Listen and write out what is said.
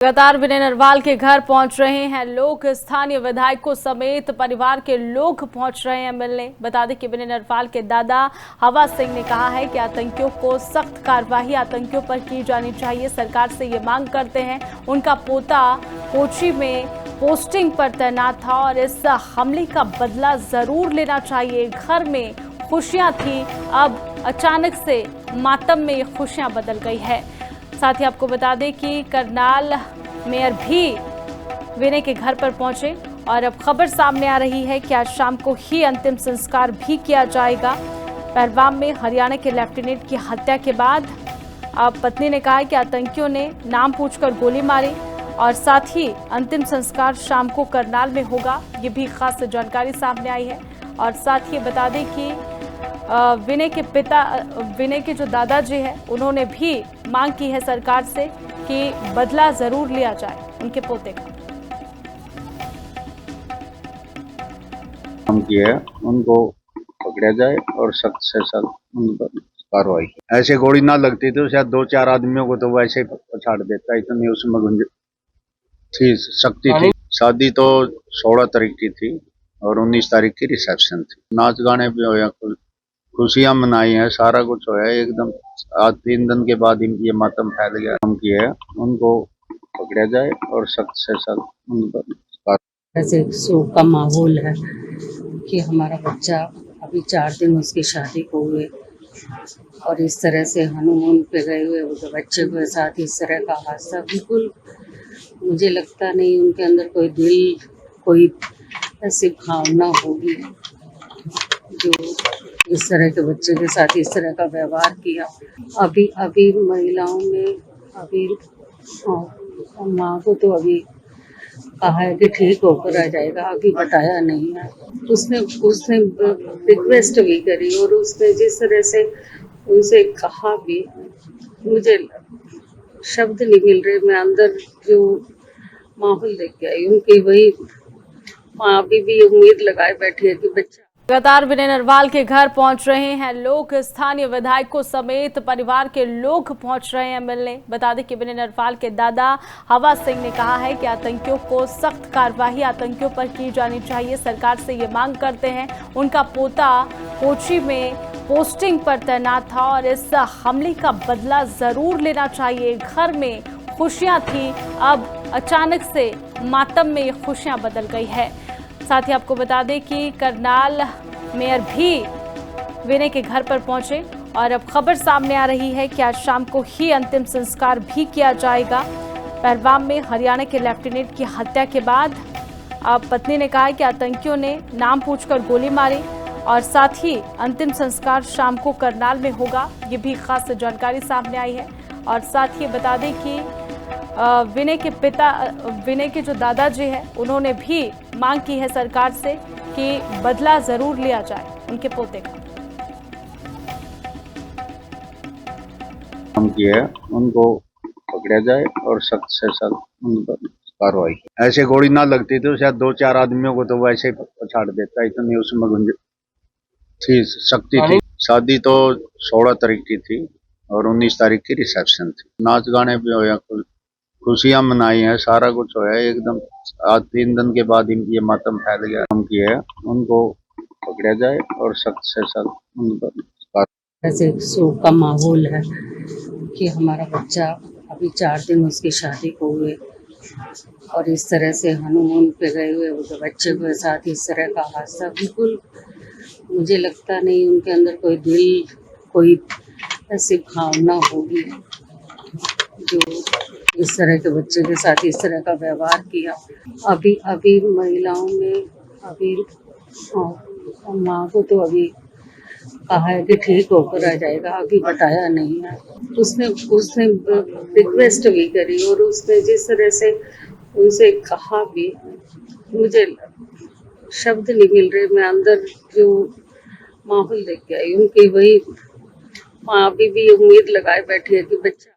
लगातार विनय नरवाल के घर पहुंच रहे हैं लोग। स्थानीय विधायकों समेत परिवार के लोग पहुंच रहे हैं मिलने। बता दें कि विनय नरवाल के दादा हवा सिंह ने कहा है कि आतंकियों को सख्त कार्रवाई आतंकियों पर की जानी चाहिए। सरकार से ये मांग करते हैं। उनका पोता कोची में पोस्टिंग पर तैनात था और इस हमले का बदला जरूर लेना चाहिए। घर में खुशियां थी, अब अचानक से मातम में ये खुशियां बदल गई है। साथ ही आपको बता दें कि करनाल मेयर भी विनय के घर पर पहुंचे और अब खबर सामने आ रही है कि आज शाम को ही अंतिम संस्कार भी किया जाएगा। पहलगाम में हरियाणा के लेफ्टिनेंट की हत्या के बाद अब पत्नी ने कहा कि आतंकियों ने नाम पूछकर गोली मारी और साथ ही अंतिम संस्कार शाम को करनाल में होगा। ये भी खास जानकारी सामने आई है। और साथ ही बता दें कि विनय के पिता, विनय के जो दादाजी हैं, उन्होंने भी मांग की है सरकार से कि बदला जरूर लिया जाए उनके पोते का। मांग की है उनको पकड़ा जाए और सख्त से सख्त उन पर कार्रवाई। ऐसे गोली ना लगती तो शायद 2-4 आदमियों को तो वैसे ही पछाड़ देता। इतनी उसमें गुंज थी, शक्ति थी। शादी तो 16 तारीख की थी और 19 तारीख की रिसेप्शन थी। नाच गाने भी होया, खुशियां मनाई हैं, सारा कुछ होया एकदम। आज 3 दिन के बाद ये मातम फैल गया। हम की है उनको पकड़ा जाए और सख्त से सख्त उन पर। ऐसे शोक का माहौल है कि हमारा बच्चा अभी 4 दिन उसकी शादी को हुए और इस तरह से हनीमून पे गए हुए बच्चे के साथ इस तरह का हादसा, बिल्कुल मुझे लगता नहीं उनके अंदर कोई दिल, कोई ऐसी भावना होगी जो इस तरह के बच्चे के साथ इस तरह का व्यवहार किया। अभी महिलाओं में अभी माँ को तो अभी कहा है कि ठीक होकर आ जाएगा, अभी बताया नहीं है। उसने रिक्वेस्ट भी करी और उसने जिस तरह से उनसे कहा भी, मुझे शब्द नहीं मिल रहे। मैं अंदर जो माहौल देख के आई उनकी, वही माँ अभी भी उम्मीद लगाए बैठी है कि बच्चा। लगातार विनय नरवाल के घर पहुंच रहे हैं लोग। स्थानीय विधायकों समेत परिवार के लोग पहुंच रहे हैं मिलने। बता दें कि विनय नरवाल के दादा हवा सिंह ने कहा है कि आतंकियों को सख्त कार्रवाई आतंकियों पर की जानी चाहिए। सरकार से ये मांग करते हैं। उनका पोता कोची में पोस्टिंग पर तैनात था और इस हमले का बदला जरूर लेना चाहिए। घर में खुशियां थी, अब अचानक से मातम में ये खुशियां बदल गई है। साथ ही आपको बता दें कि करनाल मेयर भी विनय के घर पर पहुंचे और अब खबर सामने आ रही है कि आज शाम को ही अंतिम संस्कार भी किया जाएगा। पहलगाम में हरियाणा के लेफ्टिनेंट की हत्या के बाद अब पत्नी ने कहा कि आतंकियों ने नाम पूछकर गोली मारी और साथ ही अंतिम संस्कार शाम को करनाल में होगा। ये भी खास जानकारी सामने आई है। और साथ ही बता दें कि विनय के पिता, विनय के जो दादाजी हैं, उन्होंने भी मांग की है सरकार से कि बदला जरूर लिया जाए उनके पोते का। मांग की है उनको पकड़ा जाए और सख्त से सख्त उन पर कार्रवाई। ऐसे गोली ना लगती तो शायद 2-4 आदमियों को तो वैसे ही पछाड़ देता। इतनी उसमें गुंज थी, शक्ति थी। शादी तो 16 तारीख की थी और 19 तारीख की रिसेप्शन थी। नाच गाने भी होया, खुशियां मनाई हैं, सारा कुछ होया एकदम। आज 3 दिन के बाद ये मातम फैल गया। हम की है उनको पकड़ा जाए और सख्त से सख्त उन पर। ऐसे शोक का माहौल है कि हमारा बच्चा अभी 4 दिन उसकी शादी को हुए और इस तरह से हनीमून पे गए हुए बच्चे के साथ इस तरह का हादसा, बिल्कुल मुझे लगता नहीं उनके अंदर कोई दिल, कोई ऐसी भावना होगी जो इस तरह के बच्चे के साथ इस तरह का व्यवहार किया। अभी महिलाओं में अभी माँ को तो अभी कहा है कि ठीक होकर आ जाएगा, अभी बताया नहीं है। उसने रिक्वेस्ट भी करी और उसने जिस तरह से उनसे कहा भी, मुझे शब्द नहीं मिल रहे। मैं अंदर जो माहौल देख के आई उनकी, वही माँ अभी भी उम्मीद लगाए बैठी है कि बच्चा।